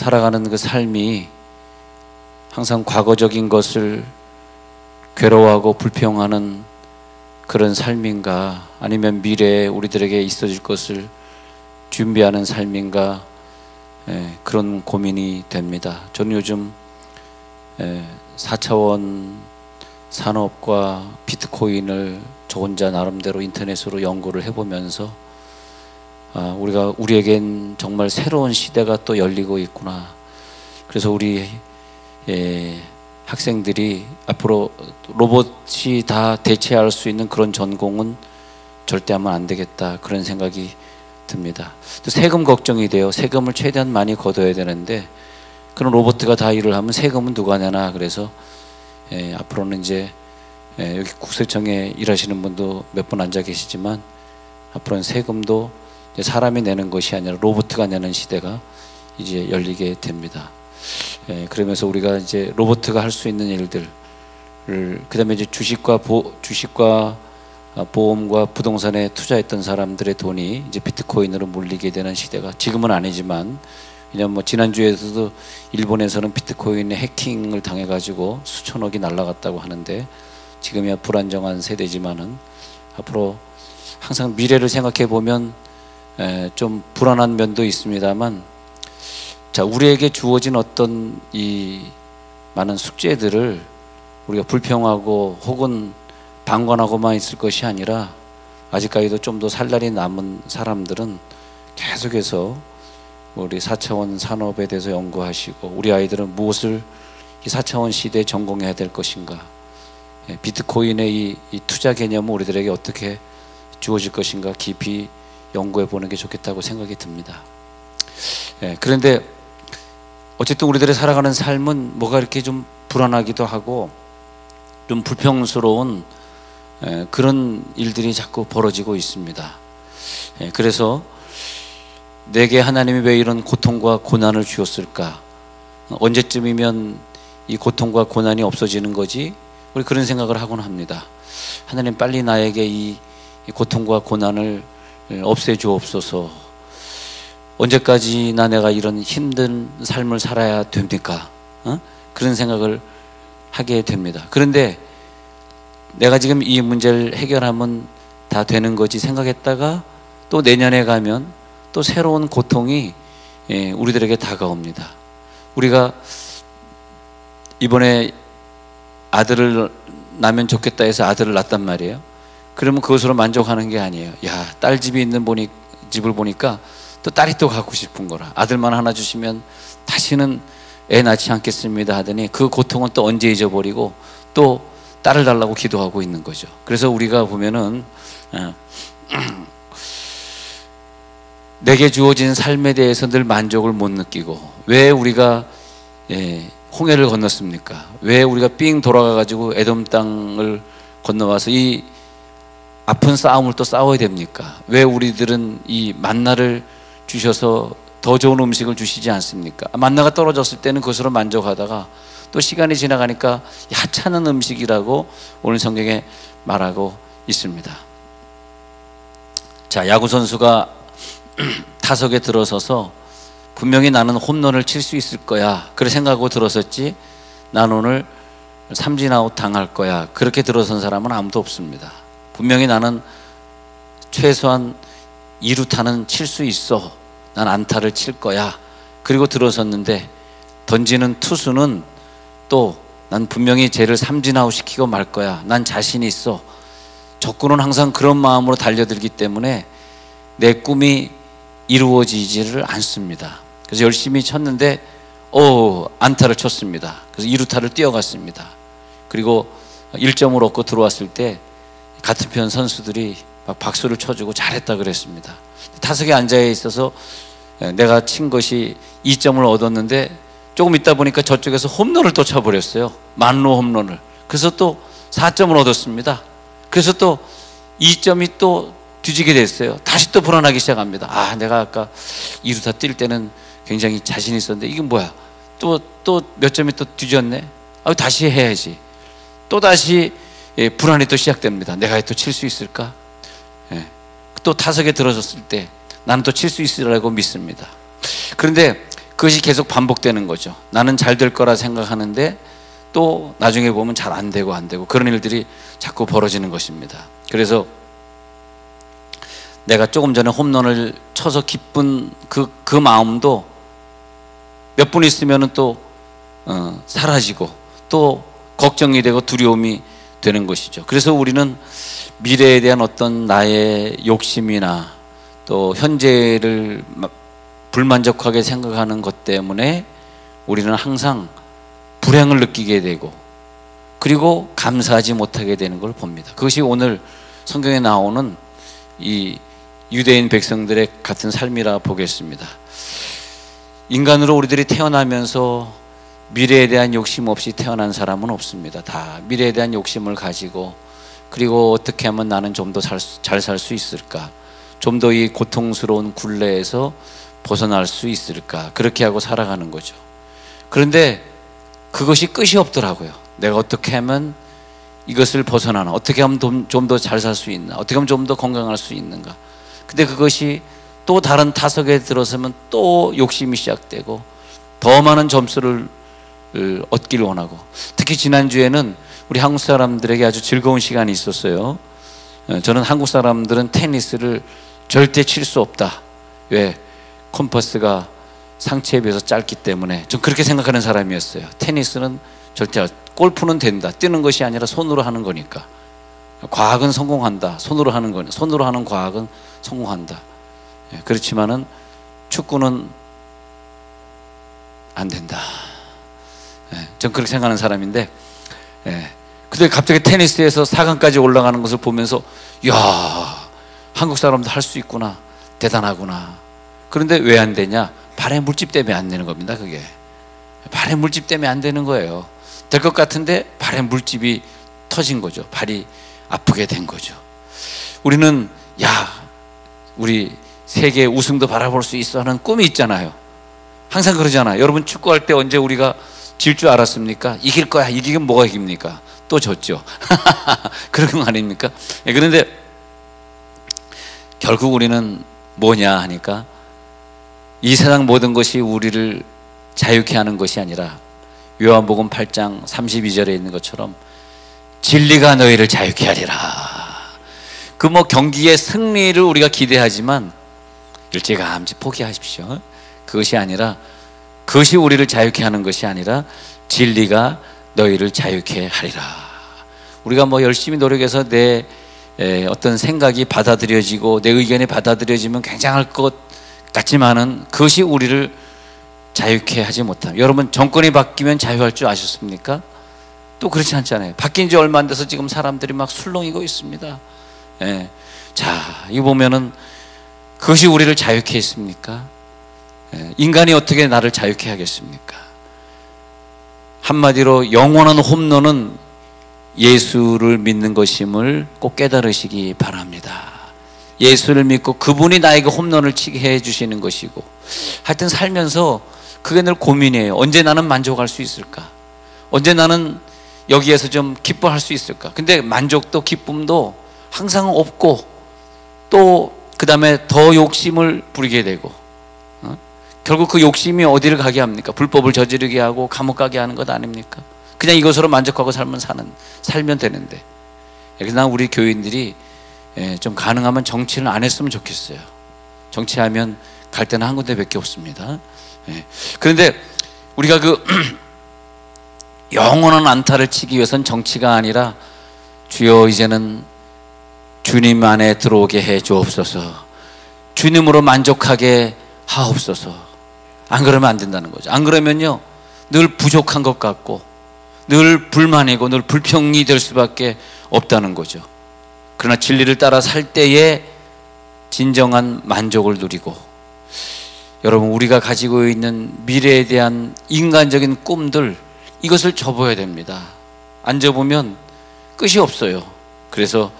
살아가는 그 삶이 항상 과거적인 것을 괴로워하고 불평하는 그런 삶인가, 아니면 미래에 우리들에게 있어질 것을 준비하는 삶인가, 그런 고민이 됩니다. 저는 요즘 4차원 산업과 비트코인을 저 혼자 나름대로 인터넷으로 연구를 해보면서 우리에겐 정말 새로운 시대가 또 열리고 있구나. 그래서 우리 학생들이 앞으로 로봇이 다 대체할 수 있는 그런 전공은 절대 하면 안 되겠다, 그런 생각이 듭니다. 또 세금 걱정이 돼요. 세금을 최대한 많이 걷어야 되는데 그런 로봇가 다 일을 하면 세금은 누가 내나. 그래서 앞으로는 이제 여기 국세청에 일하시는 분도 몇 분 앉아 계시지만 앞으로는 세금도 사람이 내는 것이 아니라 로봇가 내는 시대가 이제 열리게 됩니다. 그러면서 우리가 이제 로봇가 할 수 있는 일들을, 그다음에 이제 주식과 보험과 부동산에 투자했던 사람들의 돈이 이제 비트코인으로 몰리게 되는 시대가, 지금은 아니지만, 왜냐면 뭐 지난주에서도 일본에서는 비트코인의 해킹을 당해가지고 수천억이 날아갔다고 하는데, 지금이야 불안정한 세대지만은 앞으로 항상 미래를 생각해 보면 좀 불안한 면도 있습니다만, 자, 우리에게 주어진 어떤 이 많은 숙제들을 우리가 불평하고 혹은 방관하고만 있을 것이 아니라, 아직까지도 좀 더 살 날이 남은 사람들은 계속해서 우리 4차원 산업에 대해서 연구하시고, 우리 아이들은 무엇을 이 4차원 시대에 전공해야 될 것인가, 비트코인의 이 투자 개념은 우리들에게 어떻게 주어질 것인가 깊이 연구해 보는 게 좋겠다고 생각이 듭니다. 그런데 어쨌든 우리들의 살아가는 삶은 뭐가 이렇게 좀 불안하기도 하고 좀 불평스러운 그런 일들이 자꾸 벌어지고 있습니다. 그래서 내게 하나님이 왜 이런 고통과 고난을 주었을까? 언제쯤이면 이 고통과 고난이 없어지는 거지? 우리 그런 생각을 하곤 합니다. 하나님, 빨리 나에게 이 고통과 고난을 없애주옵소서. 언제까지나 내가 이런 힘든 삶을 살아야 됩니까? 그런 생각을 하게 됩니다. 그런데 내가 지금 이 문제를 해결하면 다 되는 거지 생각했다가 또 내년에 가면 또 새로운 고통이 우리들에게 다가옵니다. 우리가 이번에 아들을 낳으면 좋겠다 해서 아들을 낳았단 말이에요. 그러면 그것으로 만족하는 게 아니에요. 야, 딸 집이 있는 집을 보니까 또 딸이 또 갖고 싶은 거라. 아들만 하나 주시면 다시는 애 낳지 않겠습니다 하더니 그 고통은 또 언제 잊어버리고 또 딸을 달라고 기도하고 있는 거죠. 그래서 우리가 보면은 내게 주어진 삶에 대해서 늘 만족을 못 느끼고, 왜 우리가 홍해를 건넜습니까? 왜 우리가 삥 돌아가가지고 에돔 땅을 건너와서 이 아픈 싸움을 또 싸워야 됩니까? 왜 우리들은 이 만나를 주셔서 더 좋은 음식을 주시지 않습니까? 만나가 떨어졌을 때는 그것으로 만족하다가 또 시간이 지나가니까 하찮은 음식이라고 오늘 성경에 말하고 있습니다. 자, 야구 선수가 타석에 들어서서 분명히 나는 홈런을 칠 수 있을 거야, 그렇게 생각하고 들었었지, 난 오늘 삼진아웃 당할 거야, 그렇게 들어선 사람은 아무도 없습니다. 분명히 나는 최소한 2루타는 칠 수 있어, 난 안타를 칠 거야, 그리고 들어섰는데 던지는 투수는 또 난 분명히 쟤를 삼진아웃 시키고 말 거야, 난 자신이 있어. 적군은 항상 그런 마음으로 달려들기 때문에 내 꿈이 이루어지지를 않습니다. 그래서 열심히 쳤는데 안타를 쳤습니다. 그래서 2루타를 뛰어갔습니다. 그리고 1점을 얻고 들어왔을 때 같은 편 선수들이 막 박수를 쳐주고 잘했다 그랬습니다. 타석에 앉아 있어서 내가 친 것이 2점을 얻었는데 조금 있다 보니까 저쪽에서 홈런을 또 쳐버렸어요. 만루 홈런을. 그래서 또 4점을 얻었습니다. 그래서 또 2점이 또 뒤지게 됐어요. 다시 또 불안하기 시작합니다. 아, 내가 아까 2루타 뛸 때는 굉장히 자신 있었는데 이게 뭐야? 또 몇 점이 또 뒤졌네? 다시 해야지. 또 다시 불안이 또 시작됩니다. 내가 또 칠 수 있을까? 또 타석에 들어섰을 때 나는 또 칠 수 있으리라고 믿습니다. 그런데 그것이 계속 반복되는 거죠. 나는 잘 될 거라 생각하는데 또 나중에 보면 잘 안 되고 그런 일들이 자꾸 벌어지는 것입니다. 그래서 내가 조금 전에 홈런을 쳐서 기쁜 그 마음도 몇 분 있으면 또 사라지고 또 걱정이 되고 두려움이 되는 것이죠. 그래서 우리는 미래에 대한 어떤 나의 욕심이나 또 현재를 불만족하게 생각하는 것 때문에 우리는 항상 불행을 느끼게 되고 그리고 감사하지 못하게 되는 걸 봅니다. 그것이 오늘 성경에 나오는 이 유대인 백성들의 같은 삶이라 보겠습니다. 인간으로 우리들이 태어나면서 미래에 대한 욕심 없이 태어난 사람은 없습니다. 다 미래에 대한 욕심을 가지고 그리고 어떻게 하면 나는 좀 더 잘 살 수 있을까, 좀 더 이 고통스러운 굴레에서 벗어날 수 있을까, 그렇게 하고 살아가는 거죠. 그런데 그것이 끝이 없더라고요. 내가 어떻게 하면 이것을 벗어나나, 어떻게 하면 좀 더 잘 살 수 있나, 어떻게 하면 좀 더 건강할 수 있는가. 근데 그것이 또 다른 타석에 들어서면 또 욕심이 시작되고 더 많은 점수를 얻기를 원하고, 특히 지난주에는 우리 한국 사람들에게 아주 즐거운 시간이 있었어요. 저는 한국 사람들은 테니스를 절대 칠 수 없다. 왜? 컴퍼스가 상체에 비해서 짧기 때문에. 좀 그렇게 생각하는 사람이었어요. 테니스는 절대, 골프는 된다. 뛰는 것이 아니라 손으로 하는 거니까. 과학은 성공한다. 손으로 하는 거는, 손으로 하는 과학은 성공한다. 그렇지만은 축구는 안 된다. 전 그렇게 생각하는 사람인데, 근데 갑자기 테니스에서 4강까지 올라가는 것을 보면서, 이야, 한국 사람도 할 수 있구나, 대단하구나. 그런데 왜 안 되냐? 발의 물집 때문에 안 되는 겁니다. 그게 발의 물집 때문에 안 되는 거예요. 될 것 같은데 발의 물집이 터진 거죠. 발이 아프게 된 거죠. 우리는 우리 세계 우승도 바라볼 수 있어 하는 꿈이 있잖아요. 항상 그러잖아요. 여러분, 축구할 때 언제 우리가 질 줄 알았습니까? 이길 거야. 이기면 뭐가 이깁니까? 또 졌죠. 그런 거 아닙니까? 그런데 결국 우리는 뭐냐 하니까, 이 세상 모든 것이 우리를 자유케 하는 것이 아니라 요한복음 8장 32절에 있는 것처럼 진리가 너희를 자유케 하리라. 그 경기의 승리를 우리가 기대하지만 일찌감치 포기하십시오. 그것이 아니라, 그것이 우리를 자유케 하는 것이 아니라 진리가 너희를 자유케 하리라. 우리가 열심히 노력해서 내 어떤 생각이 받아들여지고 내 의견이 받아들여지면 굉장할 것 같지만은 그것이 우리를 자유케 하지 못합니다. 여러분, 정권이 바뀌면 자유할 줄 아셨습니까? 또 그렇지 않잖아요. 바뀐 지 얼마 안 돼서 지금 사람들이 막 술렁이고 있습니다. 자, 이거 보면은 그것이 우리를 자유케 했습니까? 인간이 어떻게 나를 자유케 하겠습니까? 한마디로 영원한 홈런은 예수를 믿는 것임을 꼭 깨달으시기 바랍니다. 예수를 믿고 그분이 나에게 홈런을 치게 해주시는 것이고, 하여튼 살면서 그게 늘 고민이에요. 언제 나는 만족할 수 있을까? 언제 나는 여기에서 좀 기뻐할 수 있을까? 근데 만족도 기쁨도 항상 없고, 또 그 다음에 더 욕심을 부리게 되고, 결국 그 욕심이 어디를 가게 합니까? 불법을 저지르게 하고 감옥 가게 하는 것 아닙니까? 그냥 이것으로 만족하고 살면 되는데. 그래서 난 우리 교인들이 좀 가능하면 정치를 안 했으면 좋겠어요. 정치하면 갈 데는 한 군데밖에 없습니다. 그런데 우리가 영원한 안타를 치기 위해서는 정치가 아니라, 주여 이제는 주님 안에 들어오게 해 주옵소서, 주님으로 만족하게 하옵소서. 안 그러면 안 된다는 거죠. 안 그러면요, 늘 부족한 것 같고 늘 불만이고 늘 불평이 될 수밖에 없다는 거죠. 그러나 진리를 따라 살 때에 진정한 만족을 누리고, 여러분, 우리가 가지고 있는 미래에 대한 인간적인 꿈들, 이것을 접어야 됩니다. 안 접으면 끝이 없어요. 그래서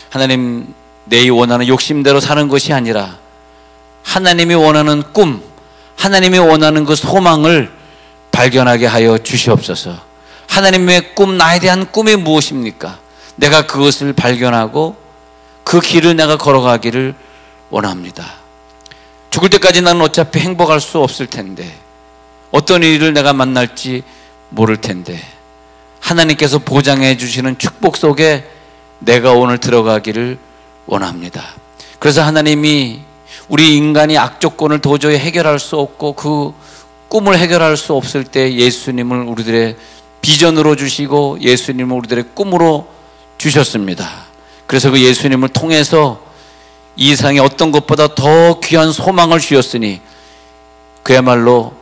하나님, 내 원하는 욕심대로 사는 것이 아니라 하나님이 원하는 꿈, 하나님이 원하는 그 소망을 발견하게 하여 주시옵소서. 하나님의 꿈, 나에 대한 꿈이 무엇입니까? 내가 그것을 발견하고 그 길을 내가 걸어가기를 원합니다. 죽을 때까지 나는 어차피 행복할 수 없을 텐데 어떤 일을 내가 만날지 모를 텐데 하나님께서 보장해 주시는 축복 속에 내가 오늘 들어가기를 원합니다. 그래서 하나님이 우리 인간이 악조건을 도저히 해결할 수 없고 그 꿈을 해결할 수 없을 때 예수님을 우리들의 비전으로 주시고 예수님을 우리들의 꿈으로 주셨습니다. 그래서 그 예수님을 통해서 이 세상에 어떤 것보다 더 귀한 소망을 주셨으니 그야말로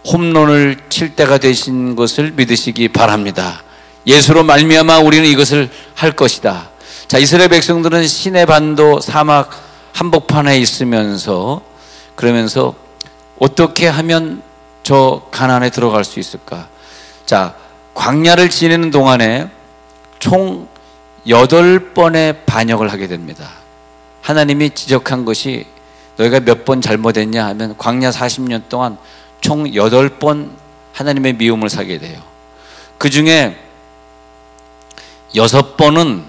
홈런을 칠 때가 되신 것을 믿으시기 바랍니다. 예수로 말미암아 우리는 이것을 할 것이다. 자, 이스라엘 백성들은 시내 반도 사막 한복판에 있으면서 그러면서 어떻게 하면 저 가나안에 들어갈 수 있을까? 자, 광야를 지내는 동안에 총 8번의 반역을 하게 됩니다. 하나님이 지적한 것이 너희가 몇 번 잘못했냐 하면 광야 40년 동안 총 8번 하나님의 미움을 사게 돼요. 그 중에 6번은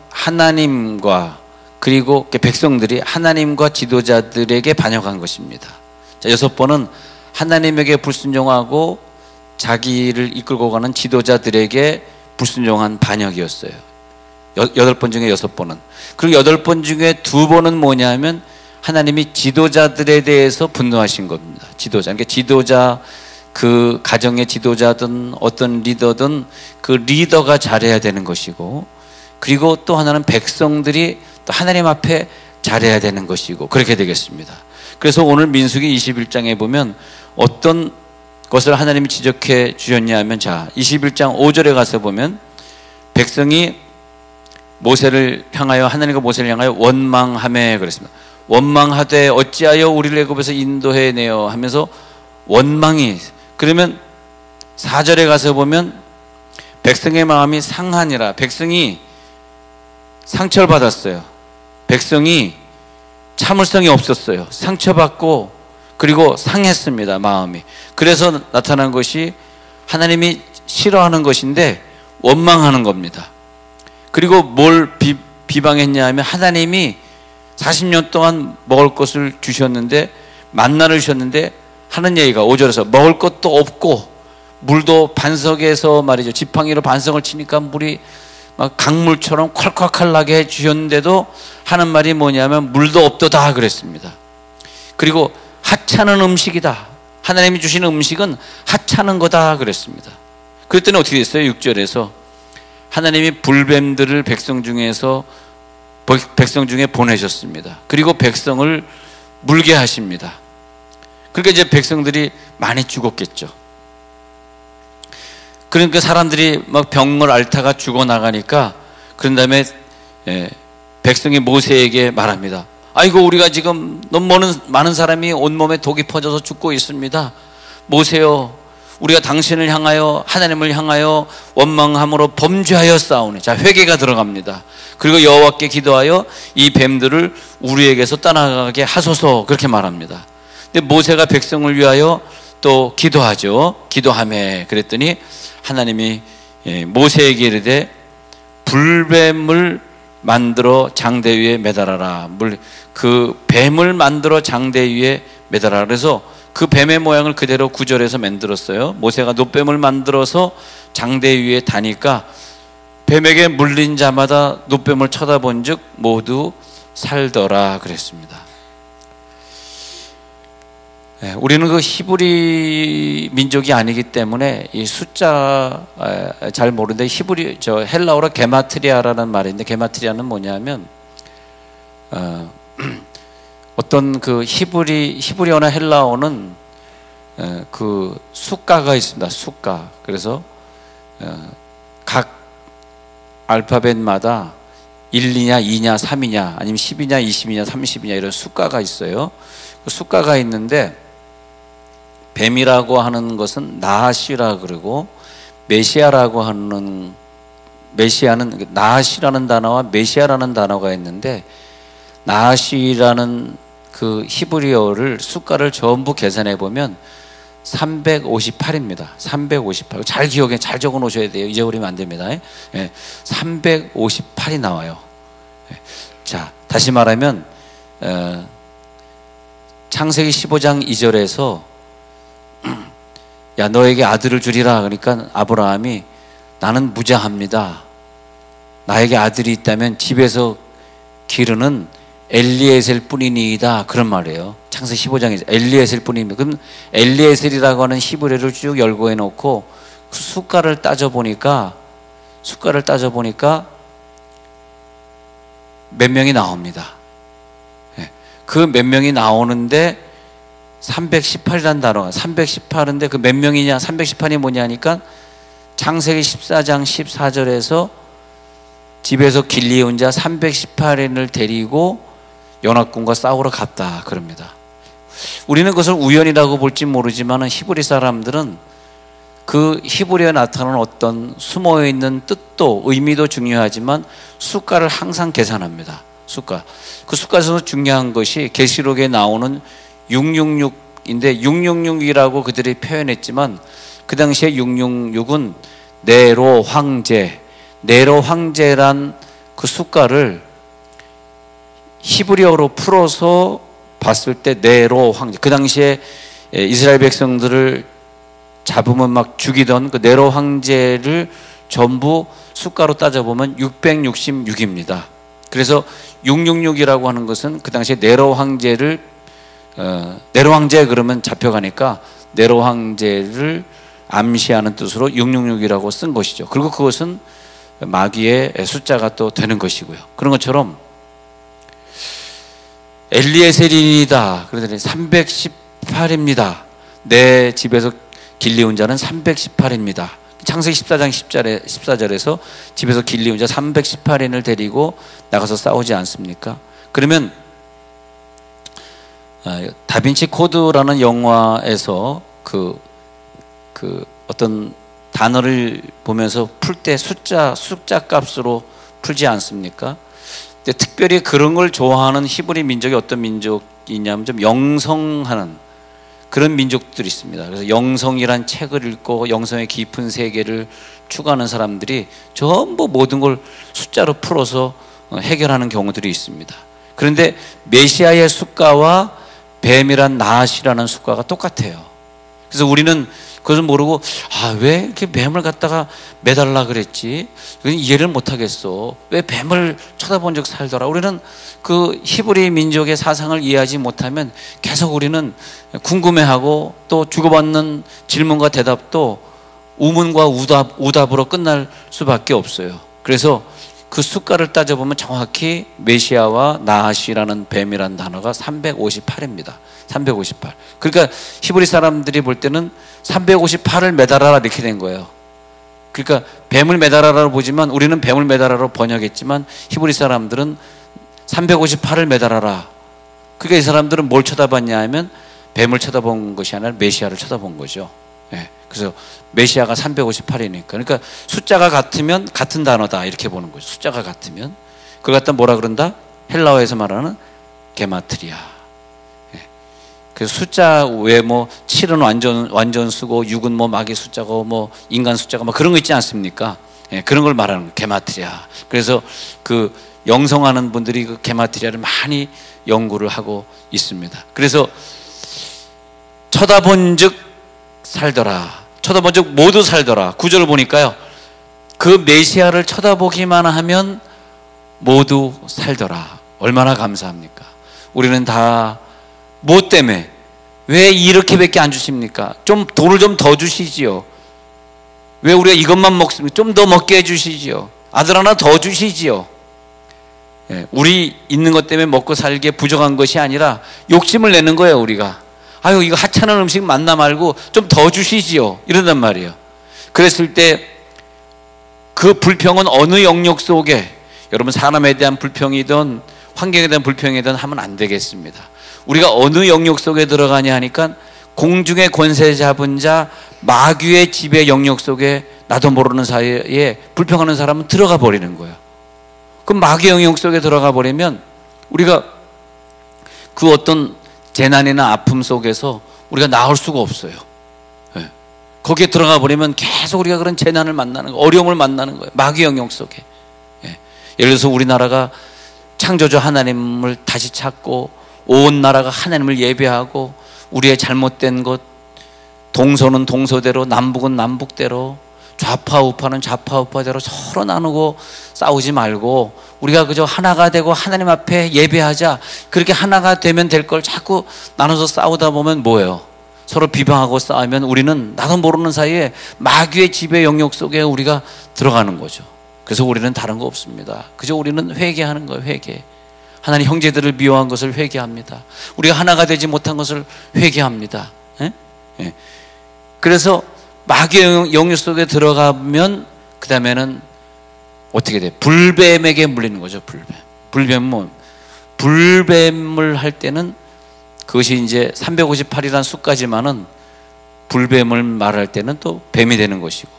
하나님과 그리고 백성들이 하나님과 지도자들에게 반역한 것입니다. 자, 6번은 하나님에게 불순종하고 자기를 이끌고 가는 지도자들에게 불순종한 반역이었어요. 8번 중에 6번은. 그리고 8번 중에 2번은 뭐냐 하면 하나님이 지도자들에 대해서 분노하신 겁니다. 지도자. 그러니까 지도자, 그 가정의 지도자든 어떤 리더든 그 리더가 잘해야 되는 것이고, 그리고 또 하나는 백성들이 또 하나님 앞에 잘해야 되는 것이고, 그렇게 되겠습니다. 그래서 오늘 민수기 21장에 보면 어떤 것을 하나님이 지적해 주셨냐 하면, 자, 21장 5절에 가서 보면 백성이 모세를 향하여, 하나님과 모세를 향하여 원망하매 그랬습니다. 원망하되 어찌하여 우리를 애굽에서 인도해 내어 하면서 원망이, 그러면 4절에 가서 보면 백성의 마음이 상하니라. 백성이 상처를 받았어요. 백성이 참을성이 없었어요. 상처받고 그리고 상했습니다, 마음이. 그래서 나타난 것이 하나님이 싫어하는 것인데 원망하는 겁니다. 그리고 뭘 비방했냐 하면 하나님이 40년 동안 먹을 것을 주셨는데, 만나를 주셨는데 하는 얘기가 5절에서 먹을 것도 없고 물도 반석에서 말이죠, 지팡이로 반석을 치니까 물이 막 강물처럼 콸콸콸 나게 해 주셨는데도 하는 말이 뭐냐면 물도 없도다 그랬습니다. 그리고 하찮은 음식이다. 하나님이 주시는 음식은 하찮은 거다 그랬습니다. 그랬더니 어떻게 됐어요? 6절에서 하나님이 불뱀들을 백성 중에 보내셨습니다. 그리고 백성을 물게 하십니다. 그러니까 이제 백성들이 많이 죽었겠죠. 그러니까 사람들이 막 병을 앓다가 죽어나가니까, 그런 다음에 백성이 모세에게 말합니다. 아이고, 우리가 지금 너무 많은 사람이 온몸에 독이 퍼져서 죽고 있습니다. 모세요, 우리가 당신을 향하여, 하나님을 향하여 원망함으로 범죄하여 싸우니. 자, 회개가 들어갑니다. 그리고 여호와께 기도하여 이 뱀들을 우리에게서 떠나가게 하소서, 그렇게 말합니다. 근데 모세가 백성을 위하여 또 기도하죠. 기도하매 그랬더니 하나님이 모세에게 이르되 불뱀을 만들어 장대 위에 매달아라. 그 뱀을 만들어 장대 위에 매달아라. 그래서 그 뱀의 모양을 그대로 9절에서 만들었어요. 모세가 놋뱀을 만들어서 장대 위에 다니까 뱀에게 물린 자마다 놋뱀을 쳐다본 즉 모두 살더라 그랬습니다. 우리는 그 히브리 민족이 아니기 때문에 이 숫자 잘 모르는데, 헬라어로 게마트리아라는 말인데, 게마트리아는 뭐냐면 어떤 그 히브리어나 헬라어는 그 숫가가 있습니다. 숫가. 그래서 각 알파벳마다 1이냐 2냐 3이냐 아니면 10이냐 20이냐 30이냐 이런 숫가가 있어요. 그 숫가가 있는데, 뱀이라고 하는 것은 나하시라 그러고, 메시아라고 하는, 메시아는 나하시라는 단어와 메시아라는 단어가 있는데, 나하시라는 그 히브리어를 숫가를 전부 계산해 보면 358입니다. 358. 잘 잘 적어 놓으셔야 돼요. 잊어버리면 안 됩니다. 358이 나와요. 자, 다시 말하면 창세기 15장 2절에서 야, 너에게 아들을 주리라. 그러니까 아브라함이 나는 무자합니다. 나에게 아들이 있다면 집에서 기르는 엘리에셀 뿐이니이다. 그런 말이에요. 창세기 15장에서 엘리에셀 뿐입니다. 그럼 엘리에셀이라고 하는 히브리어를 쭉 열거해 놓고 그 숫가를 따져보니까 몇 명이 나옵니다. 그 몇 명이 나오는데 318이라는 단어가 318인데 그 몇 명이냐 318이 뭐냐 하니까 창세기 14장 14절에서 집에서 길리온 자 318인을 데리고 연합군과 싸우러 갔다 그럽니다. 우리는 그것을 우연이라고 볼지 모르지만 히브리 사람들은 그 히브리어에 나타나는 어떤 숨어있는 뜻도 의미도 중요하지만 숫가를 항상 계산합니다. 숫가. 그 숫가에서 중요한 것이 계시록에 나오는 666인데 666이라고 그들이 표현했지만 그 당시에 666은 네로 황제란 그 숫가를 히브리어로 풀어서 봤을 때 네로 황제, 그 당시에 이스라엘 백성들을 잡으면 막 죽이던 그 네로 황제를 전부 숫가로 따져보면 666입니다. 그래서 666이라고 하는 것은 그 당시에 네로 황제 그러면 잡혀가니까 네로 황제를 암시하는 뜻으로 666이라고 쓴 것이죠. 그리고 그것은 마귀의 숫자가 또 되는 것이고요. 그런 것처럼 엘리에셀이다 그러더니 318입니다. 내 집에서 길리온 자는 318입니다. 창세기 14장 14절에서 집에서 길리온 자 318인을 데리고 나가서 싸우지 않습니까? 그러면 다빈치 코드라는 영화에서 그 어떤 단어를 보면서 풀 때 숫자 값으로 풀지 않습니까? 근데 특별히 그런 걸 좋아하는 히브리 민족이 어떤 민족이냐면 좀 영성하는 그런 민족들이 있습니다. 그래서 영성이란 책을 읽고 영성의 깊은 세계를 추구하는 사람들이 전부 모든 걸 숫자로 풀어서 해결하는 경우들이 있습니다. 그런데 메시아의 숫가와 뱀이란 나앗이라는 숫가가 똑같아요. 그래서 우리는 그것을 모르고 왜 이렇게 뱀을 갖다가 매달라 그랬지? 이해를 못하겠어. 왜 뱀을 쳐다본 적 살더라? 우리는 그 히브리 민족의 사상을 이해하지 못하면 계속 우리는 궁금해하고 또 주고받는 질문과 대답도 우문과 우답으로 끝날 수밖에 없어요. 그래서 그 숫가를 따져보면 정확히 메시아와 나하시라는 뱀이라는 단어가 358입니다. 358. 그러니까 히브리 사람들이 볼 때는 358을 매달아라 이렇게 된 거예요. 그러니까 뱀을 매달아라로 보지만 우리는 뱀을 매달아로 번역했지만 히브리 사람들은 358을 매달아라. 그러니까 이 사람들은 뭘 쳐다봤냐 하면 뱀을 쳐다본 것이 아니라 메시아를 쳐다본 거죠. 그래서 메시아가 358이니까 그러니까 숫자가 같으면 같은 단어다 이렇게 보는 거죠. 숫자가 같으면 그걸 갖다 뭐라 그런다? 헬라어에서 말하는 게마트리아. 그래서 숫자 외에 뭐 7은 완전 수고 6은 뭐 마귀 숫자고 뭐 인간 숫자고 뭐 그런 거 있지 않습니까? 그런 걸 말하는 거예요. 게마트리아. 그래서 그 영성하는 분들이 그 게마트리아를 많이 연구를 하고 있습니다. 그래서 쳐다본즉 살더라. 쳐다본즉 모두 살더라. 구절을 보니까요. 그 메시아를 쳐다보기만 하면 모두 살더라. 얼마나 감사합니까? 우리는 다 뭐 때문에 왜 이렇게밖에 안 주십니까? 좀 돈을 좀 더 주시지요. 왜 우리가 이것만 먹습니까? 좀 더 먹게 해주시지요. 아들 하나 더 주시지요. 우리 있는 것 때문에 먹고 살기에 부족한 것이 아니라 욕심을 내는 거예요. 우리가 아유 이거 하찮은 음식 만나 말고 좀 더 주시지요. 이런단 말이에요. 그랬을 때 그 불평은 어느 영역 속에 여러분 사람에 대한 불평이든 환경에 대한 불평이든 하면 안 되겠습니다. 우리가 어느 영역 속에 들어가냐 하니까 공중의 권세 잡은 자 마귀의 지배 영역 속에 나도 모르는 사이에 불평하는 사람은 들어가 버리는 거예요. 그럼 마귀의 영역 속에 들어가 버리면 우리가 그 어떤 재난이나 아픔 속에서 우리가 나올 수가 없어요. 거기에 들어가 버리면 계속 우리가 그런 재난을 만나는 거예요. 어려움을 만나는 거예요. 마귀의 영역 속에. 예를 들어서 우리나라가 창조주 하나님을 다시 찾고 온 나라가 하나님을 예배하고 우리의 잘못된 것 동서는 동서대로, 남북은 남북대로, 좌파 우파는 좌파 우파대로 서로 나누고 싸우지 말고 우리가 그저 하나가 되고 하나님 앞에 예배하자, 그렇게 하나가 되면 될 걸 자꾸 나눠서 싸우다 보면 뭐예요? 서로 비방하고 싸우면 우리는 나도 모르는 사이에 마귀의 지배 영역 속에 우리가 들어가는 거죠. 그래서 우리는 다른 거 없습니다. 그저 우리는 회개하는 거예요. 회개. 하나님 형제들을 미워한 것을 회개합니다. 우리가 하나가 되지 못한 것을 회개합니다. 예? 예. 그래서 마귀의 영역 속에 들어가면 그 다음에는 어떻게 돼? 불뱀에게 물리는 거죠. 불뱀은 불뱀을 할 때는 그것이 이제 358이라는 수까지만은 불뱀을 말할 때는 또 뱀이 되는 것이고,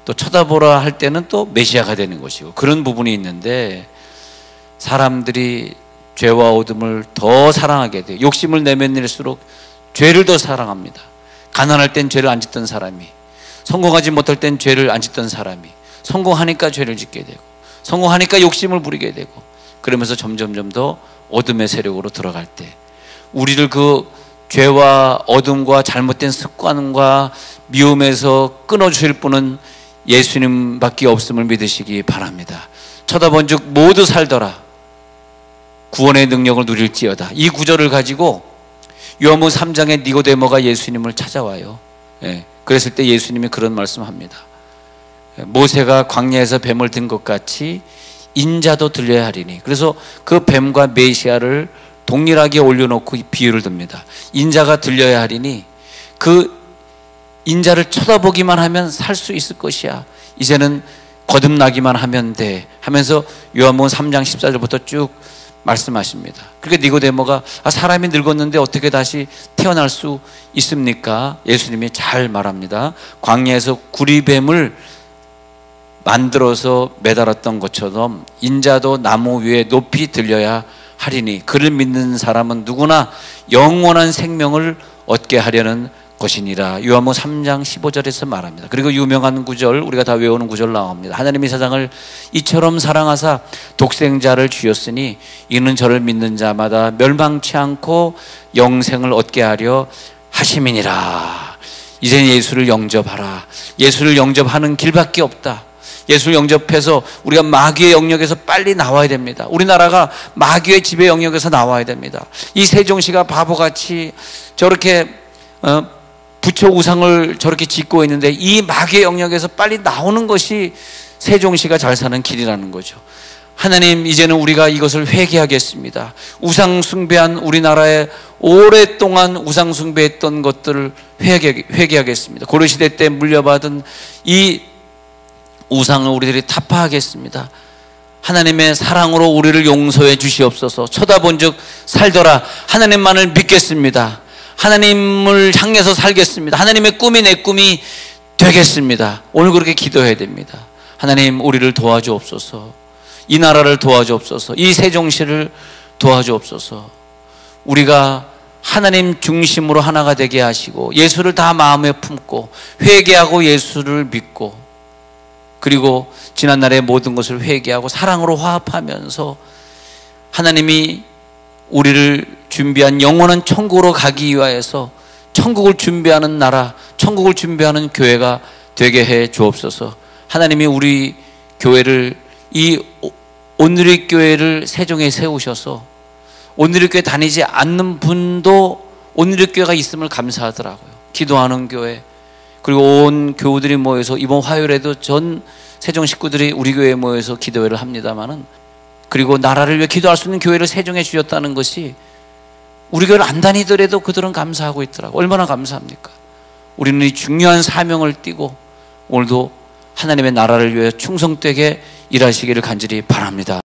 또 쳐다보라 할 때는 또 메시아가 되는 것이고, 그런 부분이 있는데 사람들이 죄와 어둠을 더 사랑하게 돼요. 욕심을 내면일수록 죄를 더 사랑합니다. 가난할 땐 죄를 안 짓던 사람이, 성공하지 못할 땐 죄를 안 짓던 사람이 성공하니까 죄를 짓게 되고, 성공하니까 욕심을 부리게 되고, 그러면서 점점점 더 어둠의 세력으로 들어갈 때 우리를 그 죄와 어둠과 잘못된 습관과 미움에서 끊어주실 분은 예수님밖에 없음을 믿으시기 바랍니다. 쳐다본 즉 모두 살더라, 구원의 능력을 누릴지어다. 이 구절을 가지고 요한복음 3장에 니고데모가 예수님을 찾아와요. 예, 그랬을 때 예수님이 그런 말씀합니다. 모세가 광야에서 뱀을 든 것 같이 인자도 들려야 하리니. 그래서 그 뱀과 메시아를 동일하게 올려놓고 비유를 듭니다. 인자가 들려야 하리니 그 인자를 쳐다보기만 하면 살 수 있을 것이야. 이제는 거듭나기만 하면 돼 하면서 요한복음 3장 14절부터 쭉 말씀하십니다. 그러니까 니고데모가 사람이 늙었는데 어떻게 다시 태어날 수 있습니까? 예수님이 잘 말합니다. 광야에서 구리뱀을 만들어서 매달았던 것처럼 인자도 나무 위에 높이 들려야 하리니 그를 믿는 사람은 누구나 영원한 생명을 얻게 하려는 것이니라. 요한복음 3장 15절에서 말합니다. 그리고 유명한 구절, 우리가 다 외우는 구절 나옵니다. 하나님이 세상을 이처럼 사랑하사 독생자를 주셨으니 이는 저를 믿는 자마다 멸망치 않고 영생을 얻게 하려 하심이니라. 이제 예수를 영접하라. 예수를 영접하는 길밖에 없다. 예수를 영접해서 우리가 마귀의 영역에서 빨리 나와야 됩니다. 우리나라가 마귀의 지배 영역에서 나와야 됩니다. 이 세종시가 바보같이 저렇게 부처 우상을 저렇게 짓고 있는데 이 마귀의 영역에서 빨리 나오는 것이 세종시가 잘 사는 길이라는 거죠. 하나님, 이제는 우리가 이것을 회개하겠습니다. 우상 숭배한 우리나라에 오랫동안 우상 숭배했던 것들을 회개하겠습니다. 고려시대 때 물려받은 이 우상을 우리들이 타파하겠습니다. 하나님의 사랑으로 우리를 용서해 주시옵소서. 쳐다본 즉 살더라. 하나님만을 믿겠습니다. 하나님을 향해서 살겠습니다. 하나님의 꿈이 내 꿈이 되겠습니다. 오늘 그렇게 기도해야 됩니다. 하나님, 우리를 도와주옵소서. 이 나라를 도와주옵소서. 이 세종시를 도와주옵소서. 우리가 하나님 중심으로 하나가 되게 하시고 예수를 다 마음에 품고 회개하고 예수를 믿고, 그리고 지난날의 모든 것을 회개하고 사랑으로 화합하면서 하나님이 우리를 준비한 영원한 천국으로 가기 위하여서 천국을 준비하는 나라, 천국을 준비하는 교회가 되게 해 주옵소서. 하나님이 우리 교회를, 이 온누리 교회를 세종에 세우셔서 온누리 교회 다니지 않는 분도 온누리 교회가 있음을 감사하더라고요. 기도하는 교회, 그리고 온 교우들이 모여서 이번 화요일에도 전 세종 식구들이 우리 교회에 모여서 기도회를 합니다마는, 그리고 나라를 위해 기도할 수 있는 교회를 세종해 주셨다는 것이 우리 교회를 안 다니더라도 그들은 감사하고 있더라고요. 얼마나 감사합니까? 우리는 이 중요한 사명을 띠고 오늘도 하나님의 나라를 위해 충성되게 일하시기를 간절히 바랍니다.